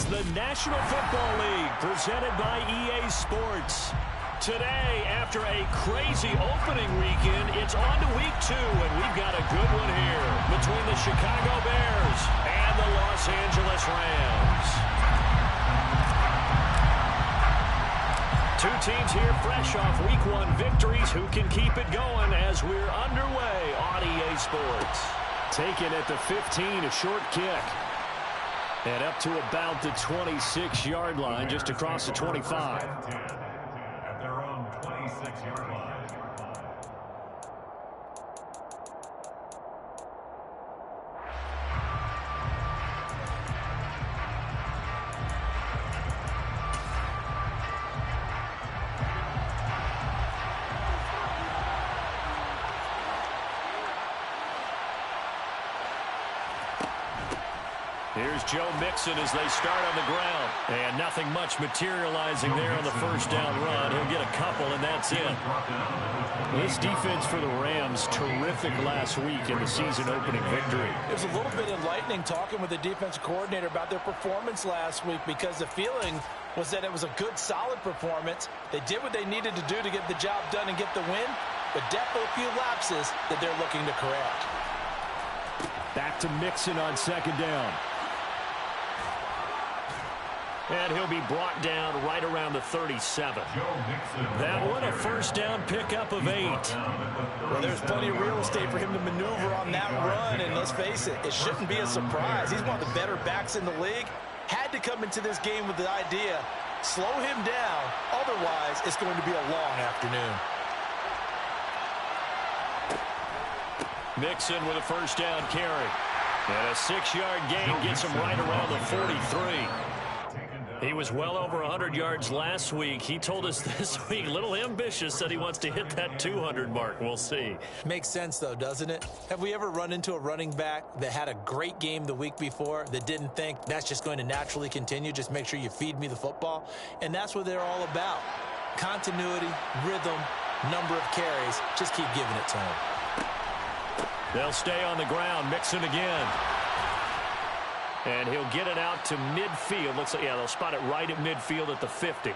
the National Football League, presented by EA Sports. Today, after a crazy opening weekend, it's on to week 2, and we've got a good one here between the Chicago Bears and the Los Angeles Rams. Two teams here fresh off week 1 victories. Who can keep it going as we're underway on EA Sports? Taken at the 15, a short kick. And up to about the 26-yard line, just across the 25. At their own 26-yard line. Here's Joe Mixon as they start on the ground. And nothing much materializing there on the first down run. He'll get a couple, and that's it. This defense for the Rams, terrific last week in the season-opening victory. It was a little bit enlightening talking with the defense coordinator about their performance last week, because the feeling was that it was a good, solid performance. They did what they needed to do to get the job done and get the win, but definitely a few lapses that they're looking to correct. Back to Mixon on second down. And he'll be brought down right around the 37. That one, a first down pickup of 8. Well, there's plenty of real estate for him to maneuver on that run, and let's face it, it shouldn't be a surprise. He's one of the better backs in the league. Had to come into this game with the idea, slow him down, otherwise it's going to be a long afternoon. Mixon with a first down carry. And a 6-yard gain gets him right around the 43. He was well over 100 yards last week. He told us this week, a little ambitious, said he wants to hit that 200 mark. We'll see. Makes sense, though, doesn't it? Have we ever run into a running back that had a great game the week before that didn't think that's just going to naturally continue? Just make sure you feed me the football. And that's what they're all about. Continuity, rhythm, number of carries. Just keep giving it to him. They'll stay on the ground. Mixon again. And he'll get it out to midfield. Looks like, yeah, they'll spot it right at midfield at the 50.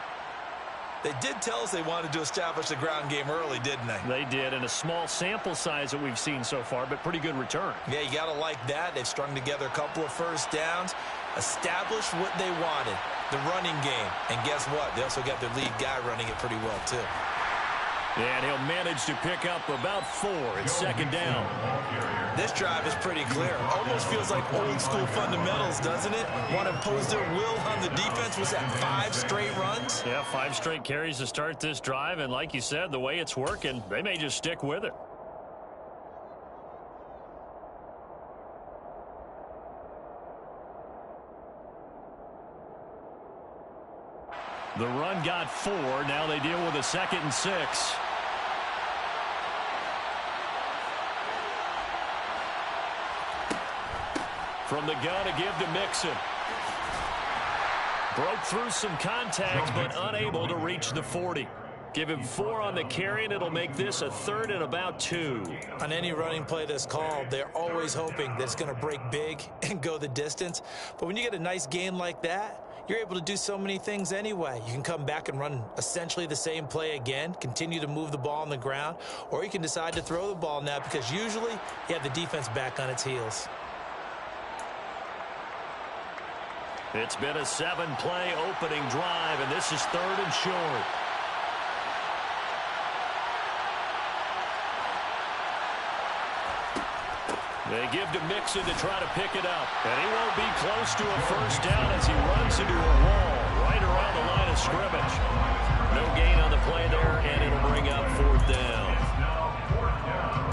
They did tell us they wanted to establish the ground game early, didn't they? They did, and a small sample size that we've seen so far, but pretty good return. Yeah, you got to like that. They've strung together a couple of first downs, established what they wanted, the running game. And guess what? They also got their lead guy running it pretty well, too. And he'll manage to pick up about 4 at second down. This drive is pretty clear. Almost feels like old school fundamentals, doesn't it? Want to impose their will on the defense. Was that 5 straight runs? Yeah, 5 straight carries to start this drive. And like you said, the way it's working, they may just stick with it. The run got 4. Now they deal with a 2nd and 6. From the gun to give to Mixon. Broke through some contact, but unable to reach the 40. Give him 4 on the carry, and it'll make this a 3rd and about 2. On any running play that's called, they're always hoping that it's going to break big and go the distance. But when you get a nice gain like that, you're able to do so many things anyway. You can come back and run essentially the same play again, continue to move the ball on the ground, or you can decide to throw the ball now, because usually you have the defense back on its heels. It's been a 7-play opening drive, and this is 3rd and short. They give to Mixon to try to pick it up. And he won't be close to a first down as he runs into a wall right around the line of scrimmage. No gain on the play there, and it'll bring up 4th down.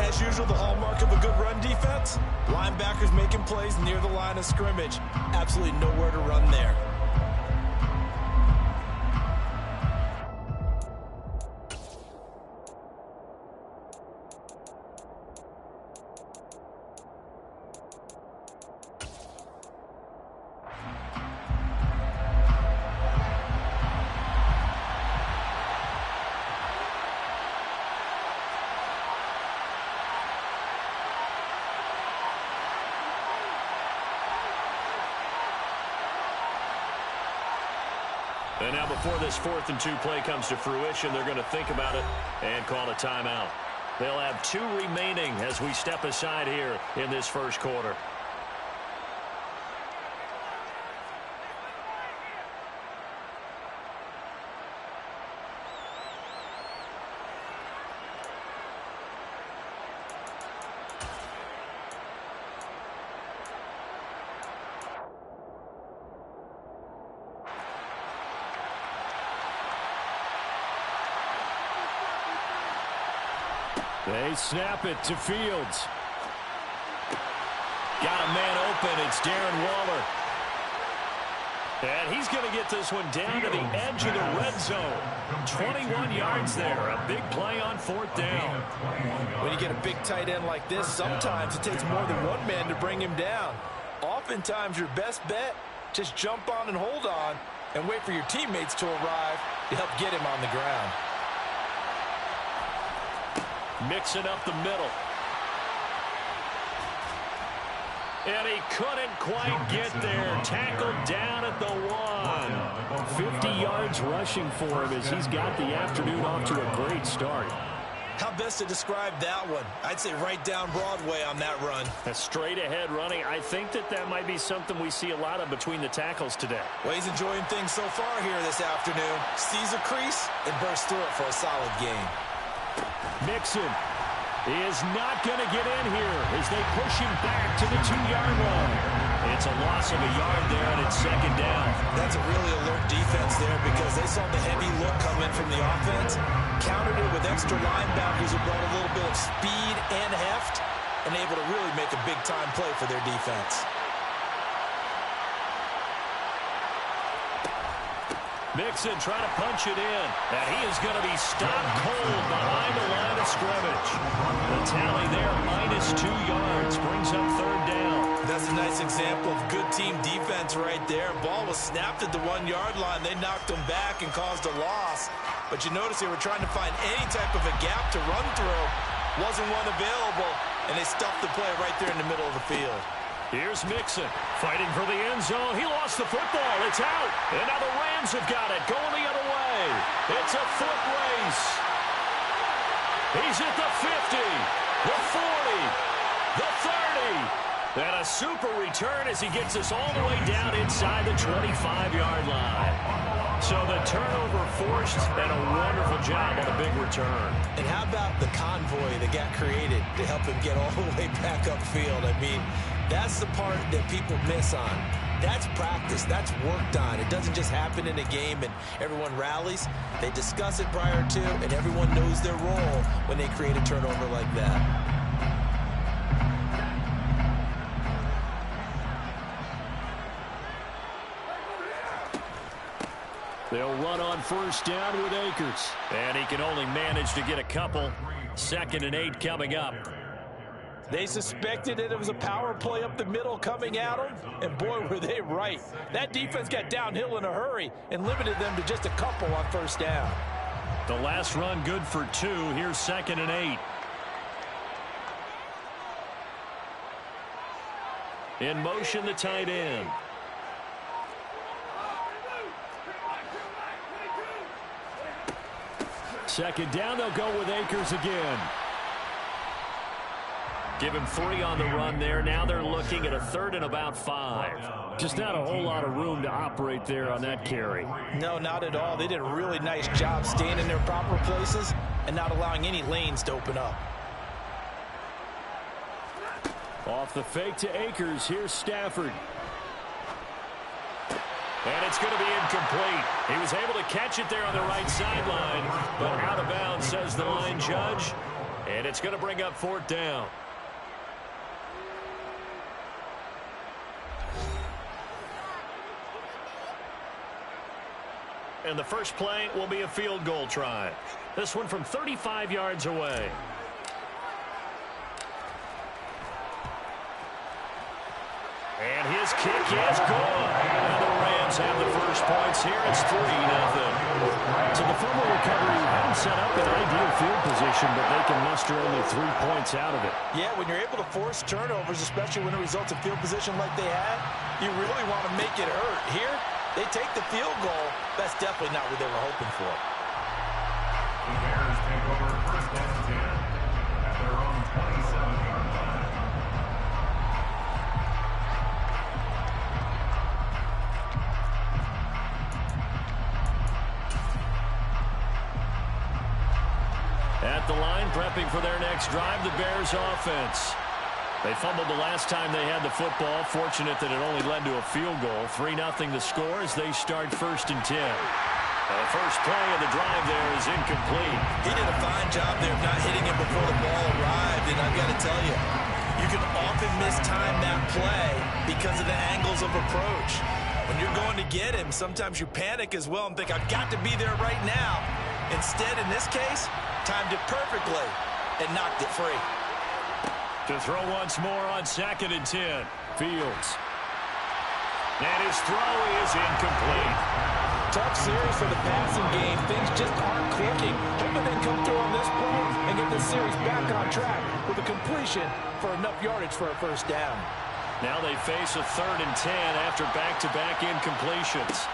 As usual, the hallmark of a good run defense, linebackers making plays near the line of scrimmage. Absolutely nowhere to run there. And now before this 4th and 2 play comes to fruition, they're going to think about it and call a timeout. They'll have 2 remaining as we step aside here in this first quarter. They snap it to Fields. Got a man open. It's Darren Waller. And he's going to get this one down to the edge of the red zone. 21 yards there. A big play on 4th down. When you get a big tight end like this, sometimes it takes more than one man to bring him down. Oftentimes, your best bet, just jump on and hold on and wait for your teammates to arrive to help get him on the ground. Mixing up the middle. And he couldn't quite get there. Tackled down at the 1. 50 yards rushing for him as he's got the afternoon off to a great start. How best to describe that one? I'd say right down Broadway on that run. A straight ahead running. I think that might be something we see a lot of between the tackles today. Well, he's enjoying things so far here this afternoon. Sees a crease and bursts through it for a solid gain. Mixon is not going to get in here as they push him back to the 2-yard line. It's a loss of a yard there, and it's 2nd down. That's a really alert defense there because they saw the heavy look come in from the offense, countered it with extra linebackers who brought a little bit of speed and heft, and able to really make a big-time play for their defense. Mixon trying to punch it in, and he is going to be stopped cold behind the line of scrimmage. The tally there, -2 yards, brings up 3rd down. That's a nice example of good team defense right there. Ball was snapped at the 1-yard line. They knocked him back and caused a loss. But you notice they were trying to find any type of a gap to run through. Wasn't one available, and they stuffed the play right there in the middle of the field. Here's Mixon fighting for the end zone. He lost the football. It's out. And now the Rams have got it. Going the other way. It's a foot race. He's at the 50, the 40, the 30. And a super return as he gets us all the way down inside the 25-yard line. So the turnover forced and a wonderful job on a big return. And how about the convoy that got created to help him get all the way back upfield? I mean, that's the part that people miss on. That's practice. That's worked on. It doesn't just happen in a game and everyone rallies. They discuss it prior to, and everyone knows their role when they create a turnover like that. They'll run on 1st down with Akers. And he can only manage to get a couple. 2nd and 8 coming up. They suspected that it was a power play up the middle coming at them, and boy, were they right. That defense got downhill in a hurry and limited them to just a couple on 1st down. The last run good for 2. Here's 2nd and 8. In motion, the tight end. Second down, they'll go with Akers again. Give him 3 on the run there. Now they're looking at a 3rd and about 5. Just not a whole lot of room to operate there on that carry. No, not at all. They did a really nice job staying in their proper places and not allowing any lanes to open up. Off the fake to Akers. Here's Stafford. And it's going to be incomplete. He was able to catch it there on the right sideline, but out of bounds, says the line judge. And it's going to bring up 4th down. And the first play will be a field goal try. This one from 35 yards away. And his kick is good. And the Rams have the first points here. It's 3-0. So the fumble recovery hadn't set up an ideal field position, but they can muster only 3 points out of it. Yeah, when you're able to force turnovers, especially when it results in field position like they had, you really want to make it hurt. Here, They take the field goal. That's definitely not what they were hoping for. The Bears take over first and 10 at their own 27-yard line. At the line, prepping for their next drive, the Bears offense. They fumbled the last time they had the football. Fortunate that it only led to a field goal. 3-0 the score as they start first and 10. The first play of the drive there is incomplete. He did a fine job there of not hitting him before the ball arrived. And I've got to tell you, you can often mistime that play because of the angles of approach. When you're going to get him, sometimes you panic as well and think, I've got to be there right now. Instead, in this case, timed it perfectly and knocked it free. To throw once more on 2nd and 10. Fields. And his throw is incomplete. Tough series for the passing game. Things just aren't clicking. Hoping they come through on this play and get the series back on track with a completion for enough yardage for a first down. Now they face a 3rd and 10 after back-to-back incompletions.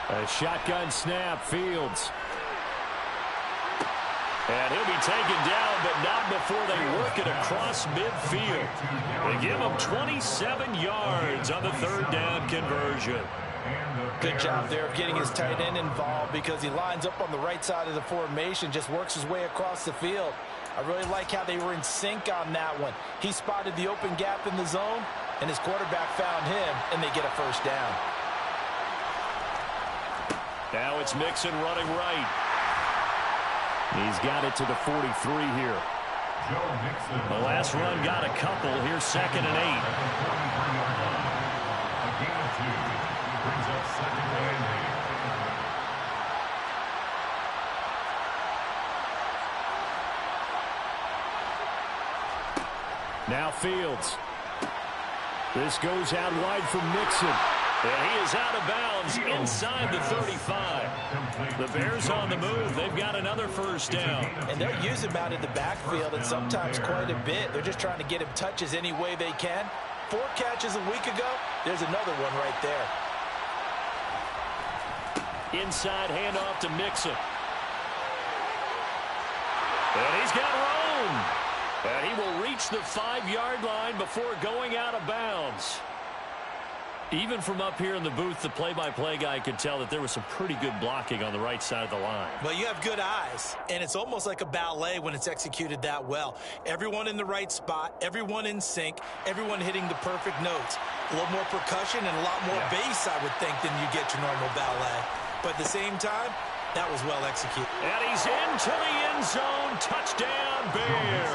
A shotgun snap. Fields. And he'll be taken down, but not before they work it across midfield. They give him 27 yards on the 3rd down conversion. Good job there of getting his tight end involved because he lines up on the right side of the formation, just works his way across the field. I really like how they were in sync on that one. He spotted the open gap in the zone, and his quarterback found him, and they get a first down. Now it's Mixon running right. He's got it to the 43 here. The last run got a couple. Here's 2nd and 8. A gain of 2 brings up 2nd and 8. Now Fields. This goes out wide for Mixon. And he is out of bounds inside the 35. The Bears on the move. They've got another first down. And they'll use him out in the backfield and sometimes quite a bit. They're just trying to get him touches any way they can. 4 catches a week ago. There's another one right there. Inside handoff to Mixon. And he's got room. And he will reach the 5-yard line before going out of bounds. Even from up here in the booth, the play-by-play guy could tell that there was some pretty good blocking on the right side of the line. Well, you have good eyes, and it's almost like a ballet when it's executed that well. Everyone in the right spot, everyone in sync, everyone hitting the perfect notes. A little more percussion and a lot more bass, I would think, than you get your normal ballet. But at the same time, that was well executed. And he's into the end zone. Touchdown, Bears.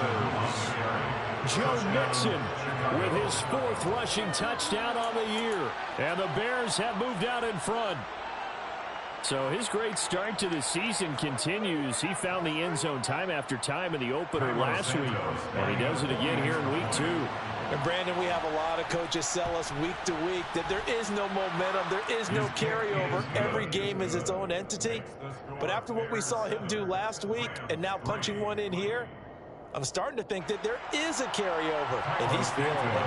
Joe Mixon with his 4th rushing touchdown on the year. And the Bears have moved out in front. So his great start to the season continues. He found the end zone time after time in the opener last week. And he does it again here in week 2. And Brandon, we have a lot of coaches sell us week to week that there is no momentum, there is no carryover. Every game is its own entity. But after what we saw him do last week and now punching one in here, I'm starting to think that there is a carryover, and he's feeling it.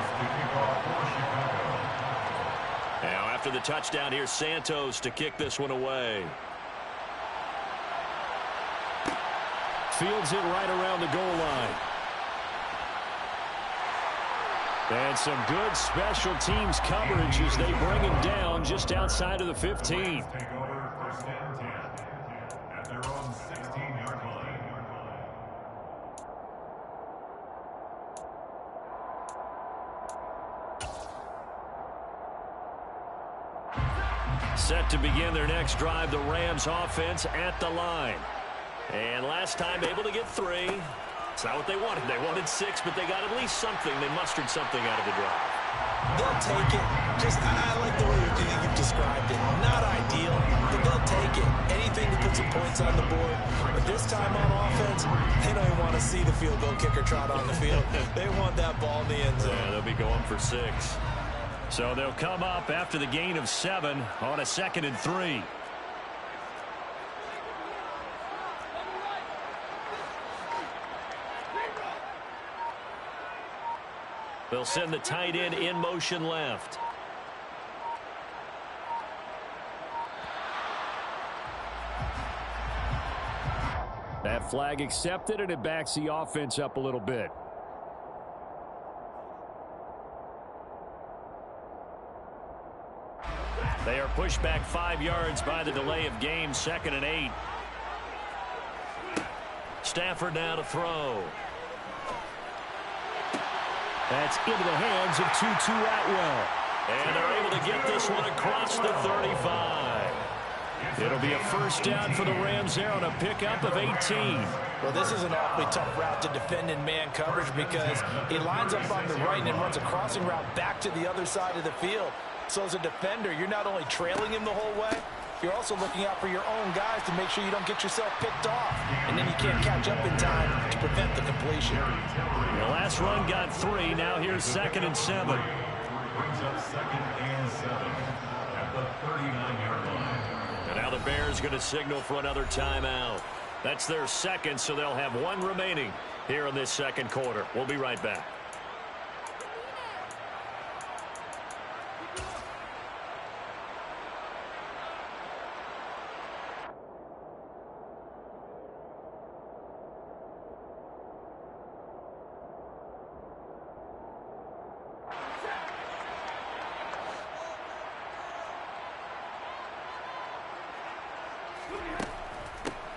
Now after the touchdown, here's Santos to kick this one away. Fields it right around the goal line. And some good special teams coverage as they bring him down just outside of the 15. Take over first and 10 at their own 16-yard line. Set to begin their next drive, the Rams offense at the line. And last time able to get 3. It's not what they wanted. They wanted 6, but they got at least something. They mustered something out of the drive. They'll take it. I like the way you've described it. Not ideal, but they'll take it. Anything to put some points on the board. But this time on offense, they don't even want to see the field goal kicker trot on the field. They want that ball in the end zone. Yeah, they'll be going for 6. So they'll come up after the gain of 7 on a 2nd and 3. They'll send the tight end in motion left. That flag accepted, and it backs the offense up a little bit. They are pushed back 5 yards by the delay of game, 2nd and 8. Stafford now to throw. That's into the hands of Tutu Atwell. And they're able to get this one across the 35. It'll be a first down for the Rams there on a pickup of 18. Well, this is an awfully tough route to defend in man coverage because he lines up on the right and then runs a crossing route back to the other side of the field. So as a defender, you're not only trailing him the whole way, you're also looking out for your own guys to make sure you don't get yourself picked off. And then you can't catch up in time to prevent the completion. The last run got 3. Now here's 2nd and 7. Brings up 2nd and 7 at the 39-yard line. And now the Bears going to signal for another timeout. That's their second, so they'll have 1 remaining here in this second quarter. We'll be right back.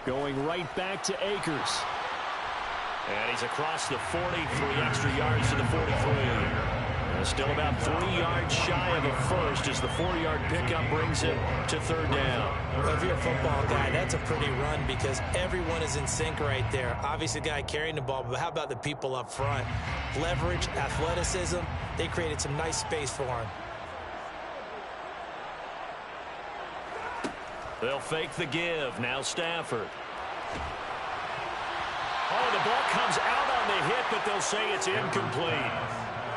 Going right back to Akers. And he's across the 40, 3 extra yards to the 43. Still about 3 yards shy of a first as the 4-yard pickup brings him to 3rd down. Well, if you're a football guy, that's a pretty run because everyone is in sync right there. Obviously, the guy carrying the ball, but how about the people up front? Leverage, athleticism, they created some nice space for him. They'll fake the give. Now Stafford. Oh, the ball comes out on the hit, but they'll say it's incomplete.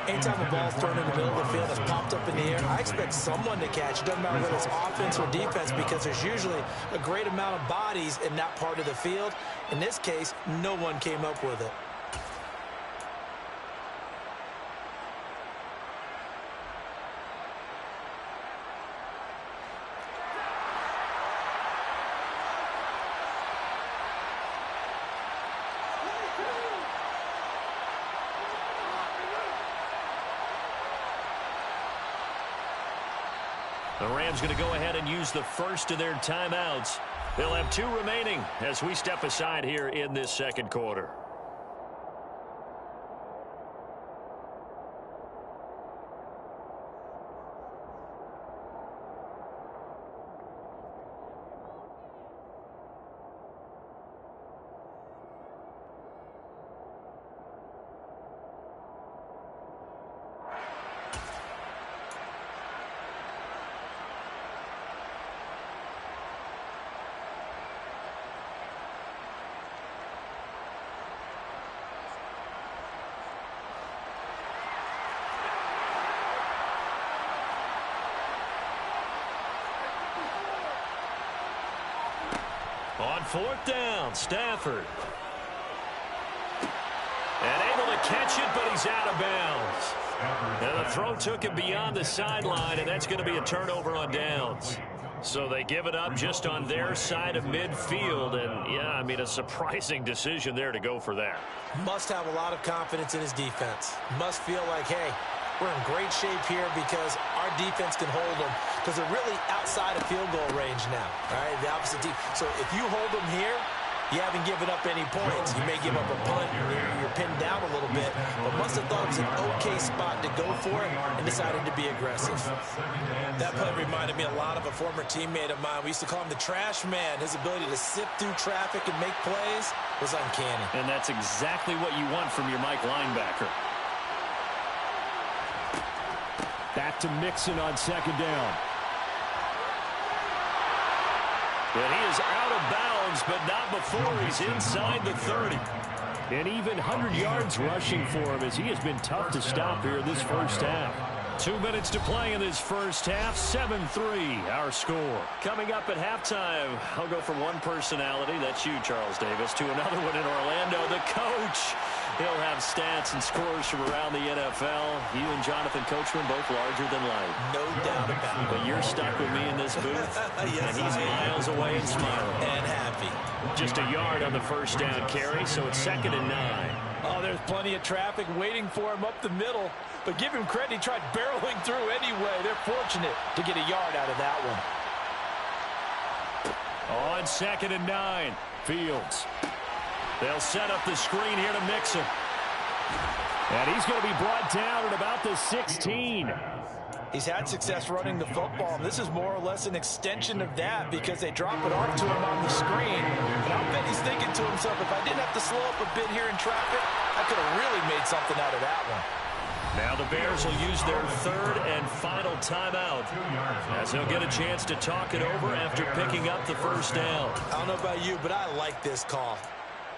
Anytime a ball's thrown in the middle of the field that's popped up in the air, I expect someone to catch. It doesn't matter whether it's offense or defense because there's usually a great amount of bodies in that part of the field. In this case, no one came up with it. The Rams going to go ahead and use the first of their timeouts. They'll have 2 remaining as we step aside here in this second quarter. On 4th down, Stafford. And able to catch it, but he's out of bounds. And the throw took him beyond the sideline, and that's going to be a turnover on downs. So they give it up just on their side of midfield. And, yeah, I mean, a surprising decision there to go for that. Must have a lot of confidence in his defense. Must feel like, hey, we're in great shape here because our defense can hold them because they're really outside of field goal range now. All right, the opposite team. So if you hold them here, you haven't given up any points. You may give up a punt. You're pinned down a little bit, but must have thought it was an okay spot to go for it and decided to be aggressive. That play reminded me a lot of a former teammate of mine. We used to call him the trash man. His ability to sift through traffic and make plays was uncanny. And that's exactly what you want from your Mike linebacker. Back to Mixon on 2nd down. And he is out of bounds, but not before he's inside the 30. And even 100 yards rushing for him as he has been tough to stop here in this first half. 2 minutes to play in this first half. 7-3 our score. Coming up at halftime, I'll go from one personality, that's you, Charles Davis, to another one in Orlando, the coach. He'll have stats and scores from around the NFL. You and Jonathan Coachman both larger than life. No doubt about it. But you're stuck with me in this booth, yes, and he's miles away and smiling. And happy. Just a yard on the first down carry, so it's 2nd and 9. Oh, there's plenty of traffic waiting for him up the middle. But give him credit, he tried barreling through anyway. They're fortunate to get a yard out of that one. On 2nd and 9, Fields. They'll set up the screen here to Mixon. And he's going to be brought down at about the 16. He's had success running the football. This is more or less an extension of that because they drop it off to him on the screen. And I'll bet he's thinking to himself, if I didn't have to slow up a bit here in traffic, I could have really made something out of that one. Now the Bears will use their 3rd and final timeout as they'll get a chance to talk it over after picking up the first down. I don't know about you, but I like this call.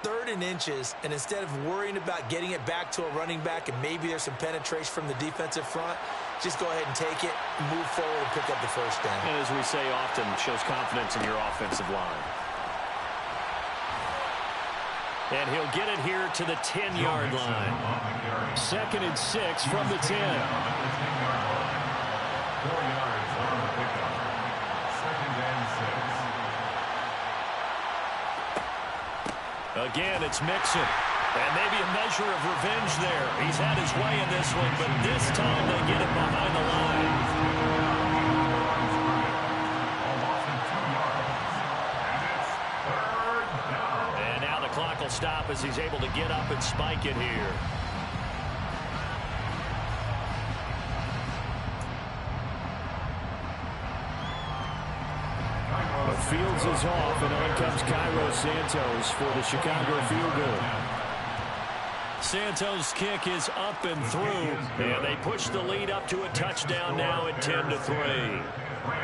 3rd and inches, and instead of worrying about getting it back to a running back and maybe there's some penetration from the defensive front, just go ahead and take it, move forward, and pick up the first down. And as we say often, shows confidence in your offensive line. And he'll get it here to the 10-yard line. 2nd and 6 from the 10. 4 yards on the pickup. 2nd and 6. Again, it's Mixon. And maybe a measure of revenge there. He's had his way in this one, but this time they get it behind the line. Clock will stop as he's able to get up and spike it here. But Fields is off, and on comes Cairo Santos for the Chicago field goal. Santos' kick is up and through, and they push the lead up to a touchdown now at 10-3.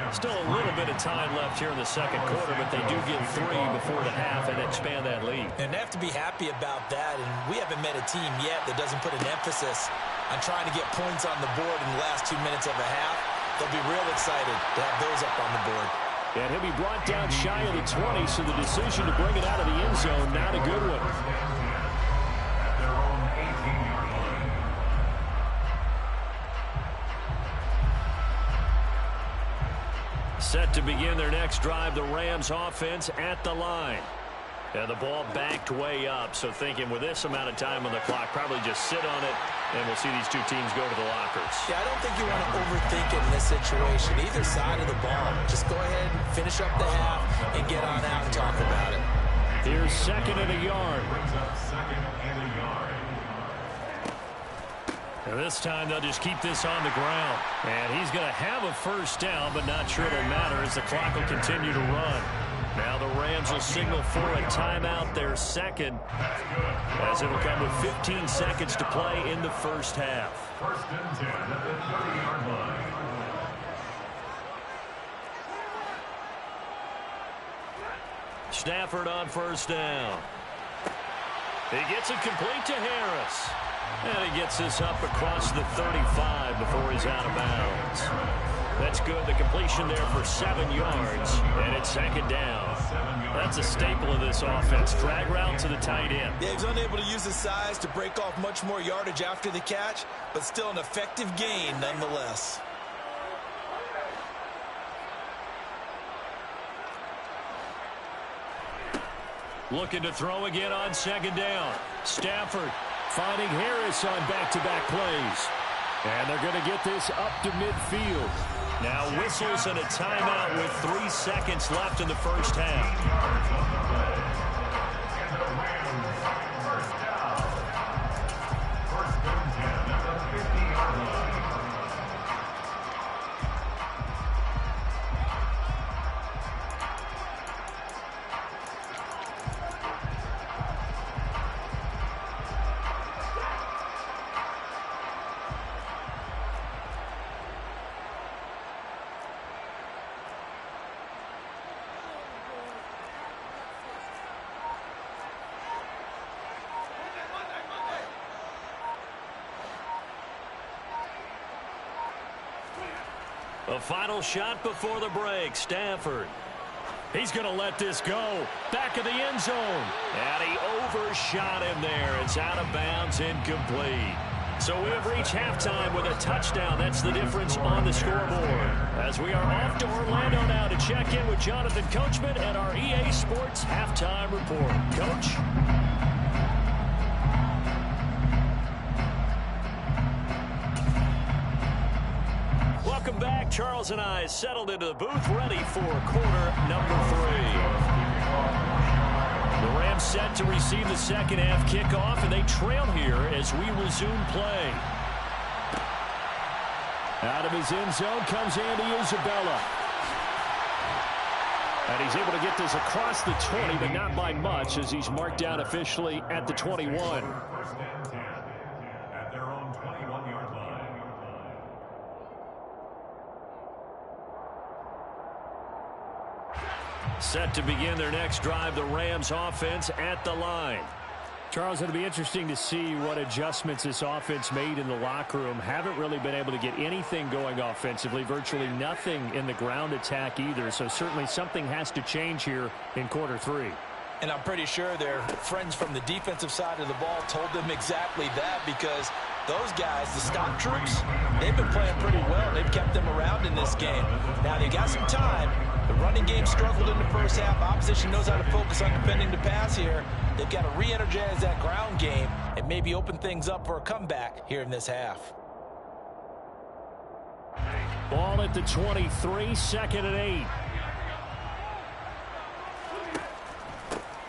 Still a little bit of time left here in the second quarter, but they do get 3 before the half and expand that lead. And they have to be happy about that, and we haven't met a team yet that doesn't put an emphasis on trying to get points on the board in the last 2 minutes of a half. They'll be real excited to have those up on the board. And he'll be brought down shy of the 20, so the decision to bring it out of the end zone, not a good one. Set to begin their next drive, the Rams offense at the line. And the ball backed way up, so thinking with this amount of time on the clock, probably just sit on it, and we'll see these two teams go to the lockers. Yeah, I don't think you want to overthink it in this situation. Either side of the ball. Just go ahead and finish up the half and get on out and talk about it. Here's 2nd and a yard. And this time they'll just keep this on the ground. And he's going to have a first down, but not sure it'll matter as the clock will continue to run. Now the Rams will signal for a timeout, their 2nd, as it'll come with 15 seconds to play in the first half. 1st and 10 at the 30-yard line. Stafford on first down. He gets it complete to Harris. And he gets this up across the 35 before he's out of bounds. That's good. The completion there for 7 yards. And it's 2nd down. That's a staple of this offense. Drag route to the tight end. Yeah, he's unable to use his size to break off much more yardage after the catch, but still an effective gain nonetheless. Looking to throw again on 2nd down. Stafford finding Harris on back-to-back plays. And they're going to get this up to midfield. Now whistles and a timeout with 3 seconds left in the first half. A final shot before the break. Stafford He's going to let this go. Back of the end zone. And he overshot him there. It's out of bounds, incomplete. So we have reached halftime with a touchdown. That's the difference on the scoreboard. As we are off to Orlando now to check in with Jonathan Coachman and our EA Sports Halftime Report. Coach? Welcome back. Charles and I settled into the booth, ready for quarter number 3. The Rams set to receive the second half kickoff, and they trail here as we resume play. Out of his end zone comes Andy Isabella. And he's able to get this across the 20, but not by much, as he's marked down officially at the 21. First and 10 at their own 21-yard line. Set to begin their next drive, the Rams offense at the line. Charles, it'll be interesting to see what adjustments this offense made in the locker room. Haven't really been able to get anything going offensively, virtually nothing in the ground attack either. So certainly something has to change here in quarter 3. And I'm pretty sure their friends from the defensive side of the ball told them exactly that, because those guys, the stock troops, they've been playing pretty well. They've kept them around in this game. Now they got some time. The running game struggled in the first half. Opposition knows how to focus on defending the pass here. They've got to re-energize that ground game and maybe open things up for a comeback here in this half. Ball at the 23, second and 8.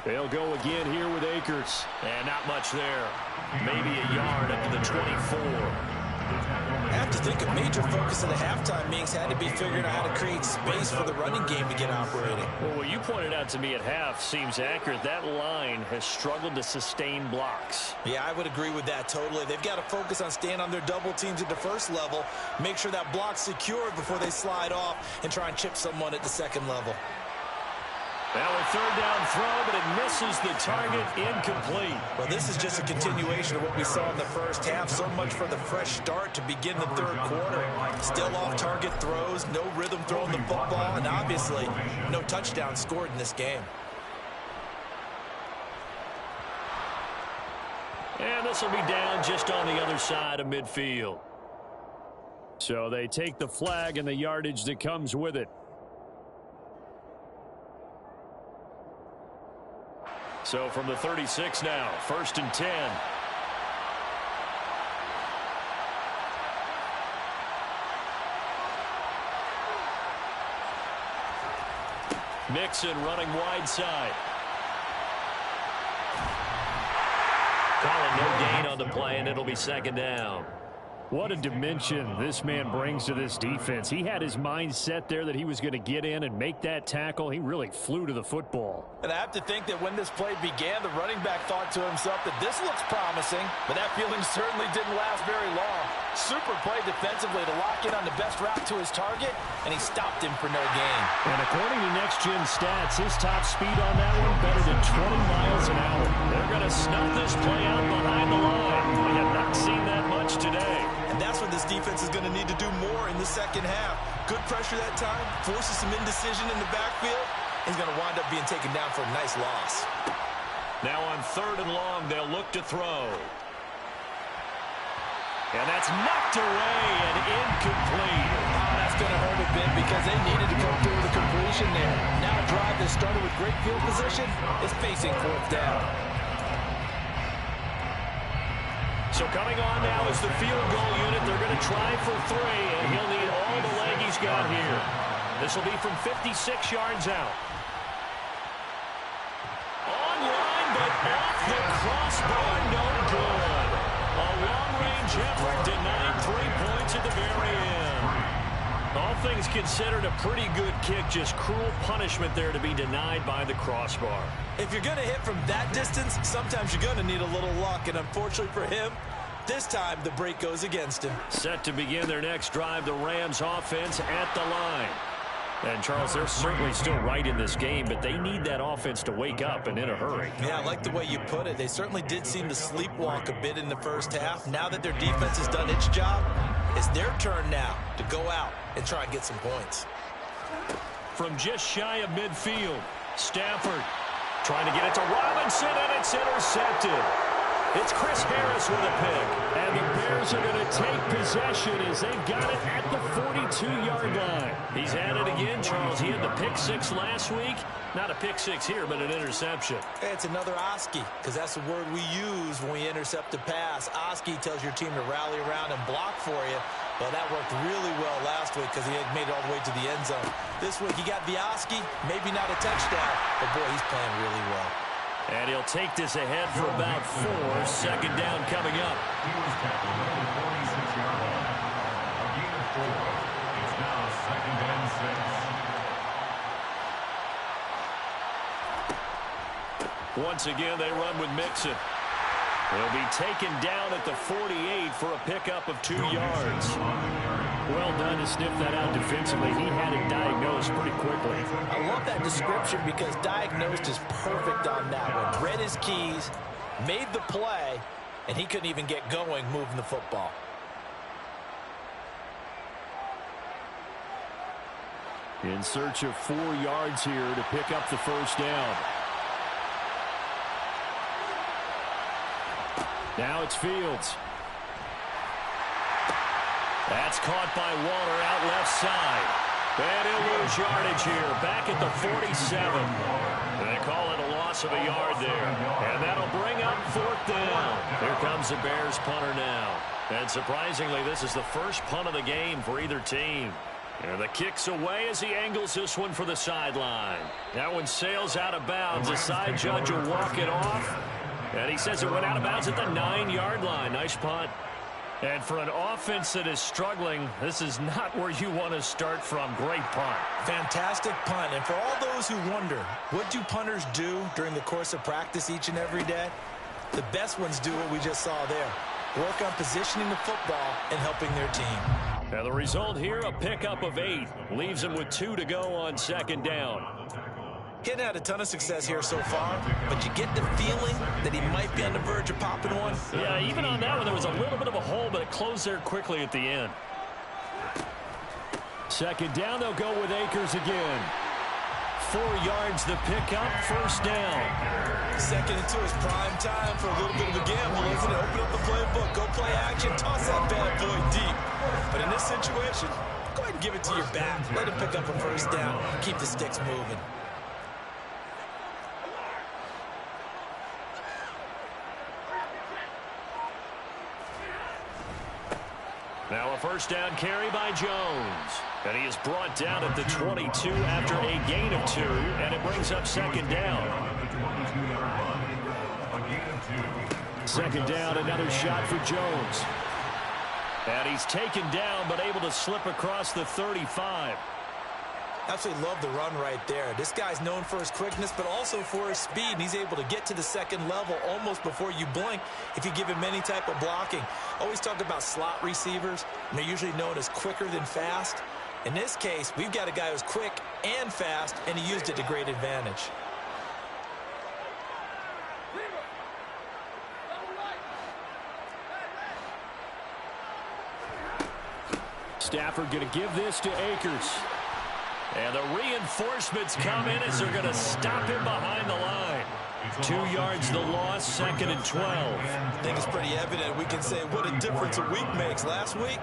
They'll go again here with Akers. And not much there. Maybe a yard up to the 24. I have to think a major focus of the halftime meetings had to be figuring out how to create space for the running game to get operating. Well, what you pointed out to me at half seems accurate. That line has struggled to sustain blocks. Yeah, I would agree with that totally. They've got to focus on staying on their double teams at the first level, make sure that block's secured before they slide off and try and chip someone at the second level. Now a third down throw, but it misses the target, incomplete. Well, this is just a continuation of what we saw in the first half. So much for the fresh start to begin the third quarter. Still off-target throws, no rhythm throwing the football, and obviously no touchdown scored in this game. And this will be down just on the other side of midfield. So they take the flag and the yardage that comes with it. So from the 36 now, first and 10. Mixon running wide side. Calling no gain on the play, and it'll be second down. What a dimension this man brings to this defense. He had his mind set there that he was going to get in and make that tackle. He really flew to the football. And I have to think that when this play began, the running back thought to himself that this looks promising, but that feeling certainly didn't last very long. Super play defensively to lock in on the best route to his target, and he stopped him for no gain. And according to Next Gen Stats, his top speed on that one better than 20 miles an hour. They're going to snuff this play out behind the line. We have not seen that much today. And that's what this defense is going to need to do more in the second half. Good pressure that time, forces some indecision in the backfield. He's going to wind up being taken down for a nice loss. Now on third and long, they'll look to throw. And that's knocked away and incomplete. Oh, that's going to hurt a bit because they needed to come through with a completion there. Now a drive that started with great field position is facing fourth down. So coming on now is the field goal unit. They're going to try for 3, and he'll need all the leg he's got here. This will be from 56 yards out. Online, but off the crossbar, no good. A long-range effort denied 3 points at the very end. All things considered, a pretty good kick, just cruel punishment there to be denied by the crossbar. If you're going to hit from that distance, sometimes you're going to need a little luck, and unfortunately for him, this time the break goes against him. Set to begin their next drive, the Rams offense at the line. And, Charles, they're certainly still right in this game, but they need that offense to wake up and in a hurry. Yeah, I like the way you put it. They certainly did seem to sleepwalk a bit in the first half. Now that their defense has done its job, it's their turn now to go out and try and get some points. from just shy of midfield. Stafford trying to get it to Robinson, and it's intercepted. It's Chris Harris with a pick. And the Bears are going to take possession as they've got it at the 42-yard line. He's at it again, Charles. He had the pick six last week. Not a pick six here, but an interception. It's another Oski, because that's the word we use when we intercept a pass. Oski tells your team to rally around and block for you. Well, that worked really well last week because he had made it all the way to the end zone. This week, he got the Oski, maybe not a touchdown, but boy, he's playing really well. And he'll take this ahead for about 4. Second down coming up. He was tackled at the 46-yard line. A gain of 4. It's now second and 6. Once again, they run with Mixon. He'll be taken down at the 48 for a pickup of 2 yards. Well done to sniff that out defensively. He had it diagnosed pretty quickly. I love that description because diagnosed is perfect on that one. Read his keys, made the play, and he couldn't even get going moving the football. In search of 4 yards here to pick up the first down. Now it's Fields. That's caught by Waller out left side. And he'll lose yardage here. Back at the 47. They call it a loss of a yard there. And that'll bring up 4th down. Here comes the Bears punter now. And surprisingly, this is the first punt of the game for either team. And the kick's away as he angles this one for the sideline. That one sails out of bounds. The side judge will walk it off. And he says it went out of bounds at the 9-yard line. Nice punt. And for an offense that is struggling, this is not where you want to start from. Great punt. Fantastic punt. And for all those who wonder, what do punters do during the course of practice each and every day? The best ones do what we just saw there. Work on positioning the football and helping their team. Now the result here, a pickup of 8. Leaves him with 2 to go on second down. He hadn't had a ton of success here so far, but you get the feeling that he might be on the verge of popping one. Yeah, even on that one, there was a little bit of a hole, but it closed there quickly at the end. Second down, they'll go with Akers again. 4 yards the pickup, first down. Second and 2 is prime time for a little bit of a gamble, isn't it? Open up the playbook, go play action, toss that bad boy deep. But in this situation, go ahead and give it to your back. Let him pick up a first down, keep the sticks moving. Now a first down carry by Jones. And he is brought down at the 22 after a gain of 2. And it brings up second down. Second down, another shot for Jones. And he's taken down but able to slip across the 35. Absolutely love the run right there. This guy's known for his quickness, but also for his speed. And he's able to get to the second level almost before you blink if you give him any type of blocking. Always talk about slot receivers, and they're usually known as quicker than fast. In this case, we've got a guy who's quick and fast, and he used it to great advantage. Stafford going to give this to Akers. And the reinforcements come in as they're going to stop him behind the line. 2 yards the loss, second and 12. I think it's pretty evident. We can say what a difference a week makes. Last week,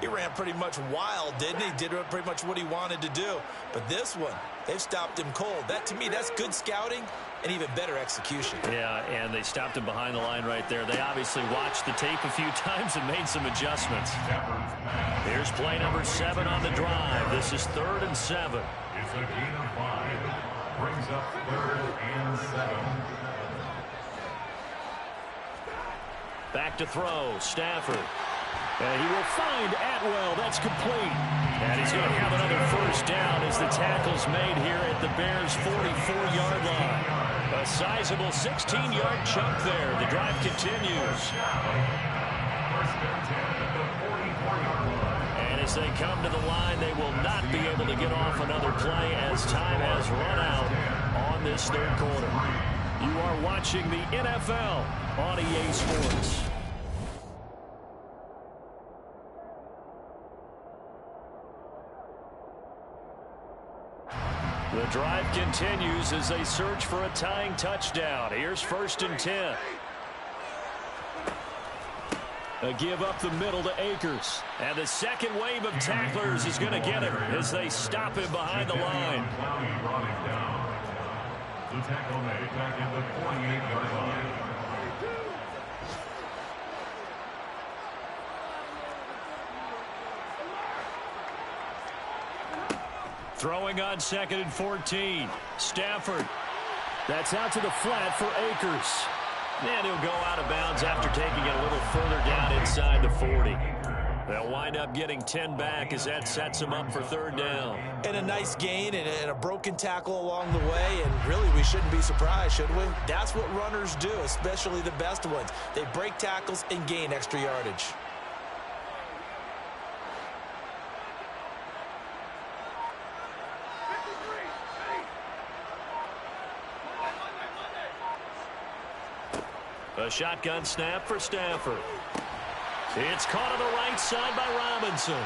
he ran pretty much wild, didn't he? Did pretty much what he wanted to do. But this one, they've stopped him cold. That, to me, that's good scouting and even better execution. Yeah, and they stopped him behind the line right there. They obviously watched the tape a few times and made some adjustments. Here's play number 7 on the drive. This is 3rd and 7. It's a gain of 5. Brings up 3rd and 7. Back to throw, Stafford. And he will find Atwell. That's complete. And he's going to have another first down as the tackle's made here at the Bears' 44-yard line. A sizable 16-yard chunk there. The drive continues. And as they come to the line, they will not be able to get off another play as time has run out on this third quarter. You are watching the NFL on EA Sports. The drive continues as they search for a tying touchdown. Here's 1st and 10. A give up the middle to Akers. And the second wave of tacklers is going to get him as they stop him behind the line. The tackle made back at the 48-yard line. Throwing on 2nd and 14. Stafford. That's out to the flat for Akers. And he'll go out of bounds after taking it a little further down inside the 40. They'll wind up getting 10 back as that sets him up for 3rd down. And a nice gain and a broken tackle along the way. And really, we shouldn't be surprised, should we? That's what runners do, especially the best ones. They break tackles and gain extra yardage. A shotgun snap for Stafford. It's caught on the right side by Robinson.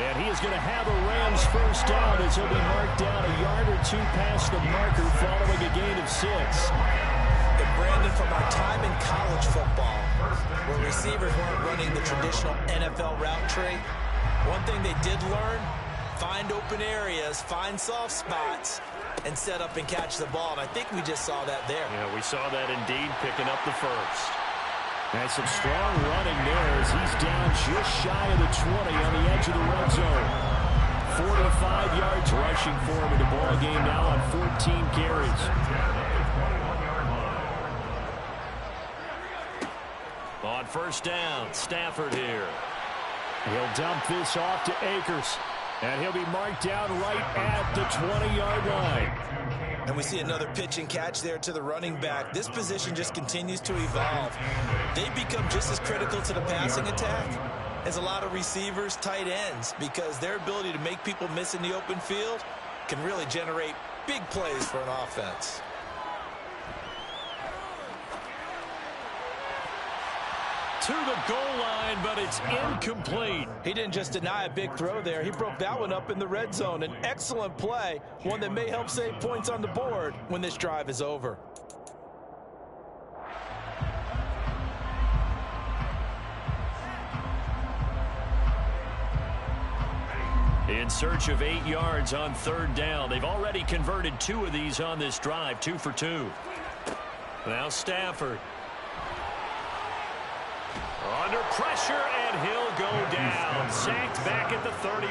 And he is going to have a Rams 1st down as he'll be marked down a yard or 2 past the marker following a gain of 6. And Brandon, from our time in college football, where receivers weren't running the traditional NFL route tree, one thing they did learn, find open areas, find soft spots, and set up and catch the ball. And I think we just saw that there. Yeah, we saw that indeed, picking up the 1st. And some strong running there as he's down just shy of the 20 on the edge of the red zone. 4 to 5 yards rushing for him in the ball game now on 14 carries. On 1st down, Stafford here. He'll dump this off to Akers. And he'll be marked down right at the 20-yard line. And we see another pitch and catch there to the running back. This position just continues to evolve. They become just as critical to the passing attack as a lot of receivers, tight ends, because their ability to make people miss in the open field can really generate big plays for an offense. To the goal line, but it's incomplete. He didn't just deny a big throw there. He broke that one up in the red zone. An excellent play, one that may help save points on the board when this drive is over. In search of 8 yards on 3rd down. They've already converted 2 of these on this drive, 2 for 2. Now Stafford. Under pressure, and he'll go down. Sacked back at the 31.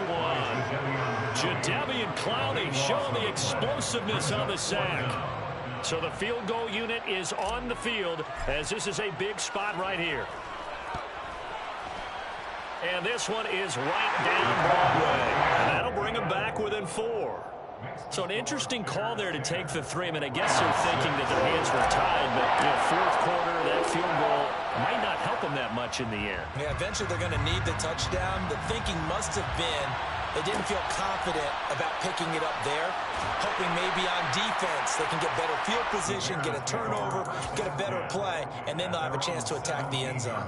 Jadeveon Clowney showing the explosiveness on the sack. So the field goal unit is on the field as this is a big spot right here. And this one is right down Broadway. And that'll bring him back within 4. So an interesting call there to take the 3. I mean, I guess they're thinking that their hands were tied, but 4th quarter, that field goal might not help them that much in the end. Yeah, eventually they're going to need the touchdown. The thinking must have been they didn't feel confident about picking it up there, hoping maybe on defense they can get better field position, get a turnover, get a better play, and then they'll have a chance to attack the end zone.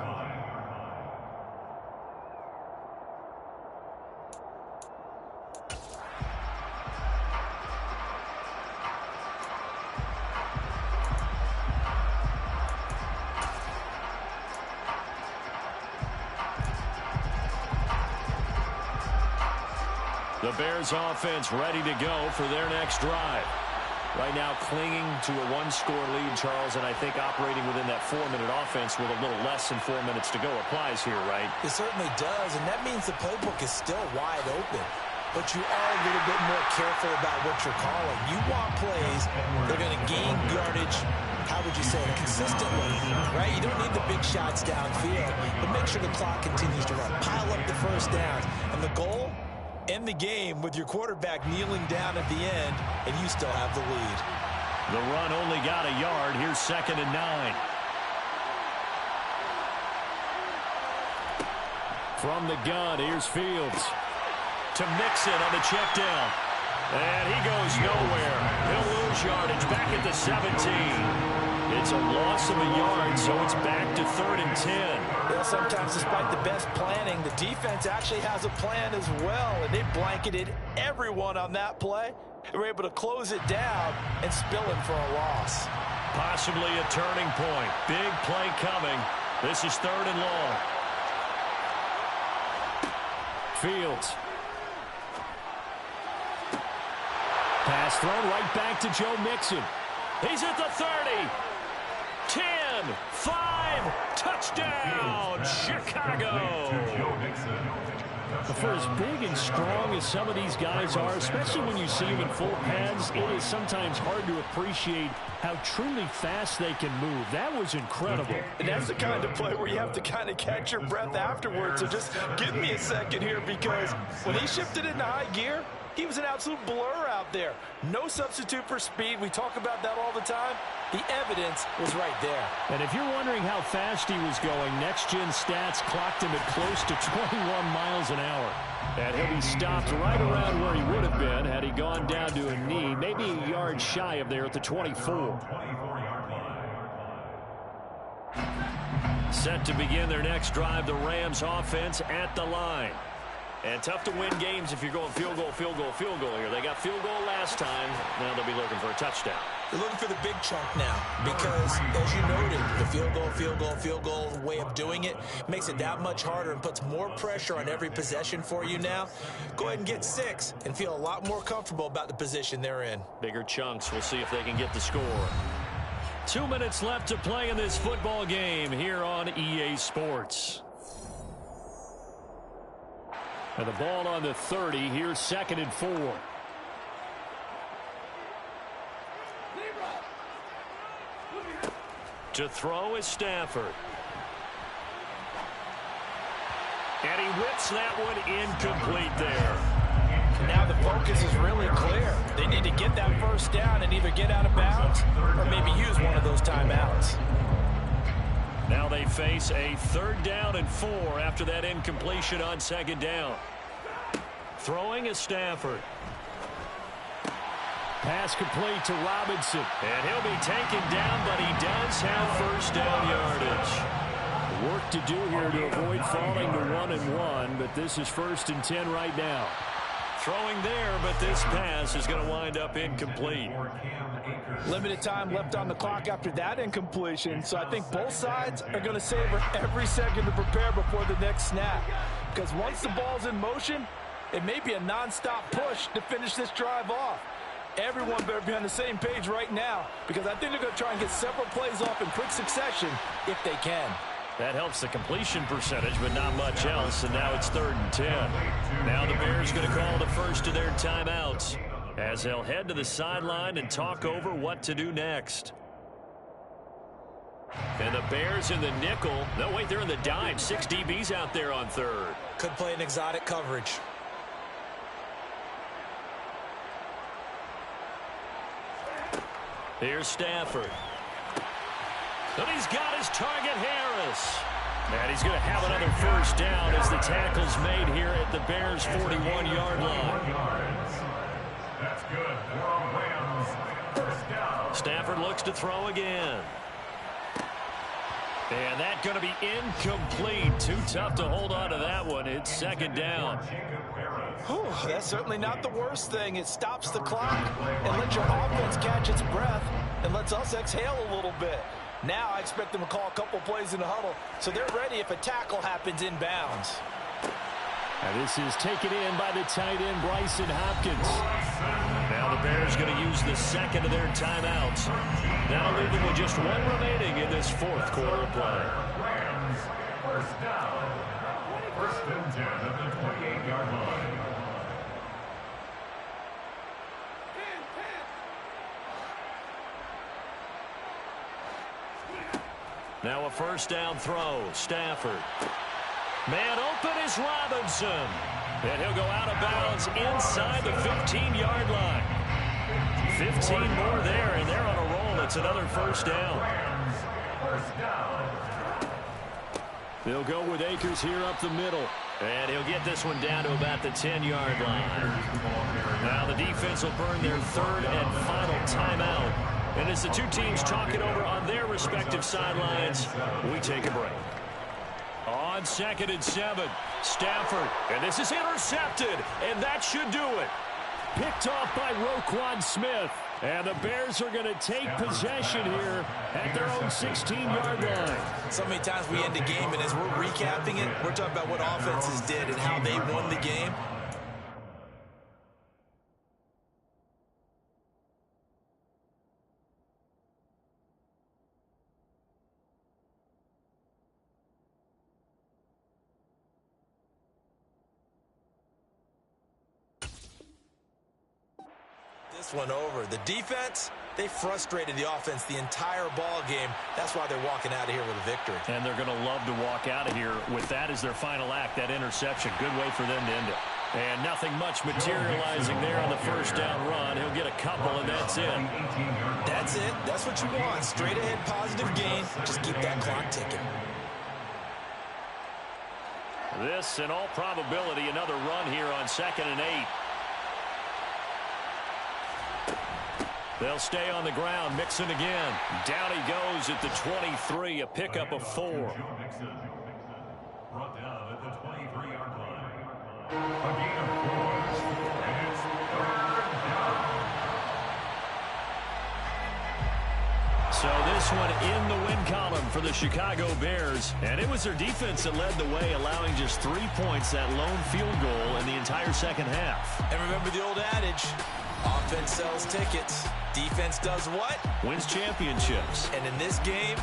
The Bears offense ready to go for their next drive. Right now clinging to a 1-score lead, Charles, and I think operating within that 4-minute offense with a little less than 4 minutes to go applies here, right? It certainly does, and that means the playbook is still wide open. But you are a little bit more careful about what you're calling. You want plays that are going to gain yardage, how would you say, consistently, right? You don't need the big shots downfield, but make sure the clock continues to run. Pile up the 1st downs, and the goal, end the game with your quarterback kneeling down at the end, and you still have the lead. The run only got a yard. Here's 2nd and 9. From the gun, here's Fields. To Mixon on the check down. And he goes nowhere. He'll lose yardage back at the 17. It's a loss of a yard, so it's back to 3rd and 10. Yeah, sometimes despite the best planning, the defense actually has a plan as well, and they blanketed everyone on that play, and were able to close it down and spill him for a loss. Possibly a turning point. Big play coming. This is 3rd and long. Fields. Pass thrown right back to Joe Mixon. He's at the 30. 10, 5, touchdown, Chicago. For as big and strong as some of these guys are, especially when you see them in full pads, it is sometimes hard to appreciate how truly fast they can move. That was incredible. And that's the kind of play where you have to kind of catch your breath afterwards. So just give me a second here, because when he shifted into high gear, he was an absolute blur out there. No substitute for speed. We talk about that all the time. The evidence was right there. And if you're wondering how fast he was going, next-gen stats clocked him at close to 21 miles an hour. And he'll be stopped right around where he would have been had he gone down to a knee, maybe a yard shy of there at the 24. Set to begin their next drive, the Rams offense at the line. And tough to win games if you're going field goal, field goal, field goal here. They got field goal last time. Now they'll be looking for a touchdown. They're looking for the big chunk now because, as you noted, the field goal way of doing it makes it that much harder and puts more pressure on every possession for you now. Go ahead and get 6 and feel a lot more comfortable about the position they're in. Bigger chunks. We'll see if they can get the score. 2 minutes left to play in this football game here on EA Sports. And the ball on the 30. Here's 2nd and 4. To throw is Stafford. And he whips that one incomplete there. Now the focus is really clear. They need to get that first down and either get out of bounds or maybe use one of those timeouts. Now they face a 3rd down and 4 after that incompletion on 2nd down. Throwing is Stafford. Pass complete to Robinson. And he'll be taken down, but he does have first down yardage. Work to do here to avoid falling to 1-1, but this is 1st and 10 right now. Throwing there, but this pass is going to wind up incomplete. Limited time left on the clock after that incompletion, so I think both sides are going to savor every second to prepare before the next snap. Because once the ball's in motion, it may be a non-stop push to finish this drive off. Everyone better be on the same page right now, because I think they're going to try and get several plays off in quick succession if they can. That helps the completion percentage, but not much else, and now it's 3rd and 10. Now the Bears going to call the first of their timeouts as they'll head to the sideline and talk over what to do next. And the Bears in the nickel. No, wait, they're in the dime. 6 DBs out there on 3rd. Could play an exotic coverage. Here's Stafford. And he's got his target, Harris. And he's going to have another first down as the tackle's made here at the Bears' 41-yard line. That's good. Rams. First down. Stafford looks to throw again. And that's going to be incomplete. Too tough to hold on to that one. It's 2nd down. Whew, that's certainly not the worst thing. It stops the clock and lets your offense catch its breath and lets us exhale a little bit. Now I expect them to call a couple plays in the huddle, so they're ready if a tackle happens inbounds. And this is taken in by the tight end, Bryson Hopkins. Now the Bears going to use the 2nd of their timeouts. Now leaving with just 1 remaining in this 4th quarter of play. Rams. First down. 1st and 10 at the 28-yard line. Now a first down throw. Stafford. Man open is Robinson. And he'll go out of bounds inside the 15-yard line. 15 more there, and they're on a roll. It's another first down. They'll go with Akers here up the middle. And he'll get this one down to about the 10-yard line. Now the defense will burn their 3rd and final timeout. And as the two teams talk it over on their respective sidelines, we take a break. On 2nd and 7, Stafford. And this is intercepted, and that should do it. picked off by Roquan Smith. And the Bears are going to take possession here at their own 16-yard line. So many times we end a game, and as we're recapping it, we're talking about what offenses did and how they won the game. This one over. The defense, they frustrated the offense the entire ball game. That's why they're walking out of here with a victory. And they're going to love to walk out of here with that as their final act, that interception. Good way for them to end it. And nothing much materializing there on the first down run. He'll get a couple, and that's it. That's it. That's what you want. Straight ahead, positive gain. Just keep that clock ticking. This, in all probability, another run here on 2nd and 8. They'll stay on the ground. Mixon again. Down he goes at the 23, a pickup of 4. Brought down at the 23-yard line. A gain of 4. And it's 3rd down. So this one in the win column for the Chicago Bears. And it was their defense that led the way, allowing just 3 points, that lone field goal in the entire second half. And remember the old adage, offense sells tickets. Defense does what? Wins championships. And in this game,